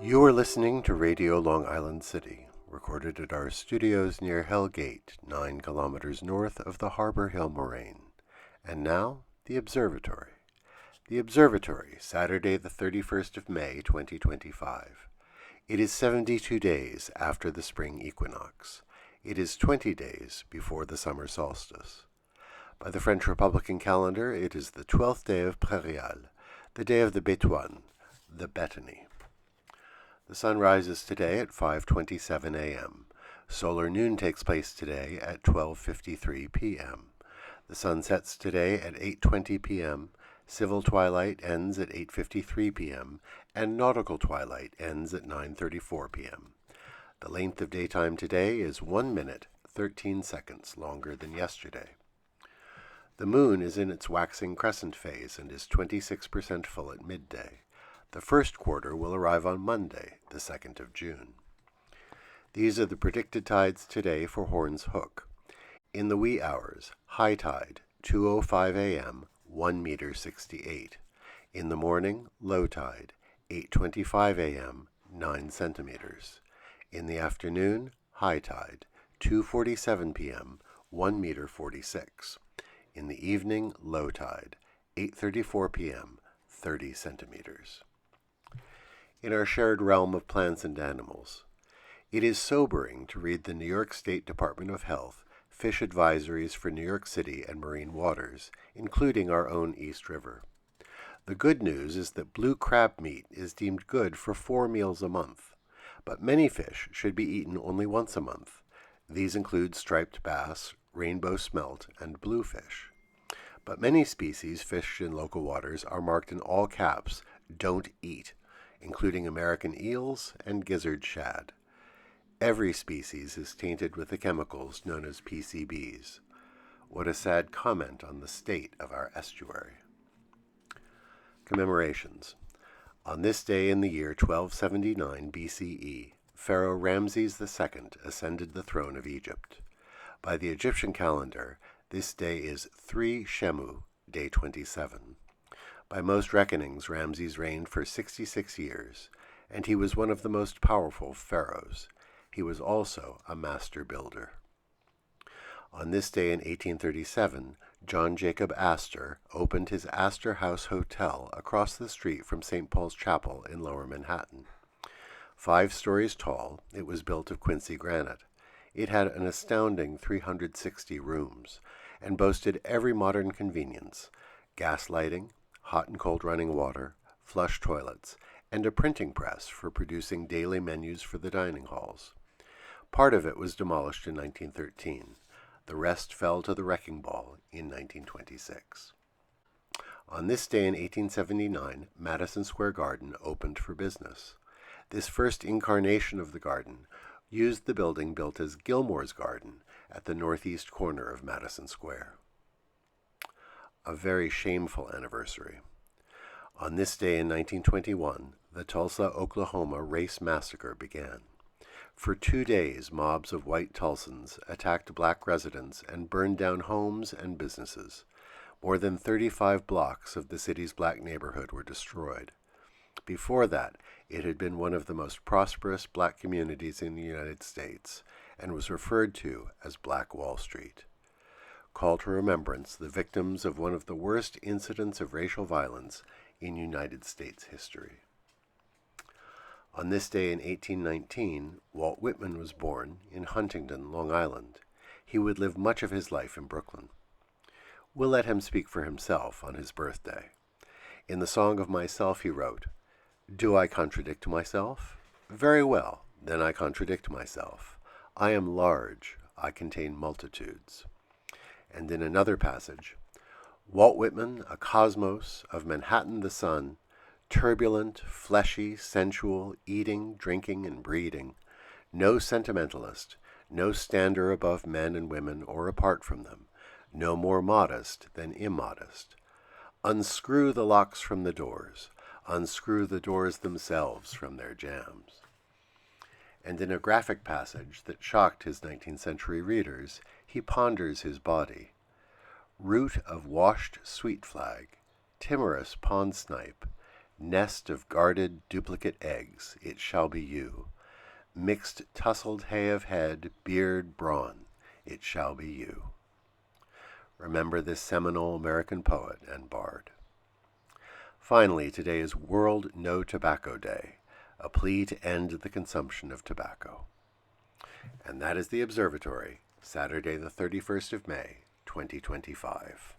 You are listening to Radio Long Island City, recorded at our studios near Hell Gate, 9 kilometers north of the Harbor Hill Moraine. And now, the Observatory. The Observatory, Saturday the 31st of May, 2025. It is 72 days after the spring equinox. It is 20 days before the summer solstice. By the French Republican calendar, it is the 12th day of Prairial, the day of the Bétoine, the Betony. The sun rises today at 5:27 a.m. Solar noon takes place today at 12:53 p.m. The sun sets today at 8:20 p.m. Civil twilight ends at 8:53 p.m. and nautical twilight ends at 9:34 p.m. The length of daytime today is 1 minute, 13 seconds longer than yesterday. The moon is in its waxing crescent phase and is 26% full at midday. The first quarter will arrive on Monday, the 2nd of June. These are the predicted tides today for Horn's Hook. In the wee hours, high tide, 2:05 a.m., 1 meter 68. In the morning, low tide, 8:25 a.m., 9 centimeters. In the afternoon, high tide, 2:47 p.m., 1 meter 46. In the evening, low tide, 8:34 p.m., 30 centimeters. In our shared realm of plants and animals, it is sobering to read the New York State Department of Health fish advisories for New York City and marine waters, including our own East River. The good news is that blue crab meat is deemed good for 4 meals a month, but many fish should be eaten only once a month. These include striped bass, rainbow smelt, and bluefish. But many species fished in local waters are marked in all caps, "Don't eat," including American eels and gizzard shad. Every species is tainted with the chemicals known as PCBs. What a sad comment on the state of our estuary. Commemorations. On this day in the year 1279 BCE, Pharaoh Ramses II ascended the throne of Egypt. By the Egyptian calendar, this day is 3 Shemu, day 27. By most reckonings, Ramses reigned for 66 years, and he was one of the most powerful pharaohs. He was also a master builder. On this day in 1837, John Jacob Astor opened his Astor House Hotel across the street from St. Paul's Chapel in Lower Manhattan. 5 stories tall, it was built of Quincy granite. It had an astounding 360 rooms and boasted every modern convenience: gas lighting, hot and cold running water, flush toilets, and a printing press for producing daily menus for the dining halls. Part of it was demolished in 1913. The rest fell to the wrecking ball in 1926. On this day in 1879, Madison Square Garden opened for business. This first incarnation of the garden used the building built as Gilmore's Garden at the northeast corner of Madison Square. A very shameful anniversary. On this day in 1921, the Tulsa, Oklahoma race massacre began. For 2 days, mobs of white Tulsans attacked black residents and burned down homes and businesses. More than 35 blocks of the city's black neighborhood were destroyed. Before that, it had been one of the most prosperous black communities in the United States and was referred to as Black Wall Street. Call to remembrance the victims of one of the worst incidents of racial violence in United States history. On this day in 1819, Walt Whitman was born in Huntington, Long Island. He would live much of his life in Brooklyn. We'll let him speak for himself on his birthday. In the Song of Myself he wrote, "Do I contradict myself? Very well, then I contradict myself. I am large, I contain multitudes." And in another passage, Walt Whitman, a cosmos, of Manhattan the sun, turbulent, fleshy, sensual, eating, drinking, and breeding, no sentimentalist, no stander above men and women or apart from them, no more modest than immodest. Unscrew the locks from the doors, unscrew the doors themselves from their jambs. And in a graphic passage that shocked his 19th century readers, he ponders his body. Root of washed sweet flag, timorous pond snipe, Nest of guarded duplicate eggs, it shall be you. Mixed tousled hay of head, beard, brawn, it shall be you. Remember this seminal American poet and bard. Finally, today is World No Tobacco Day, a plea to end the consumption of tobacco. And that is the Observatory, Saturday the 31st of May, 2025.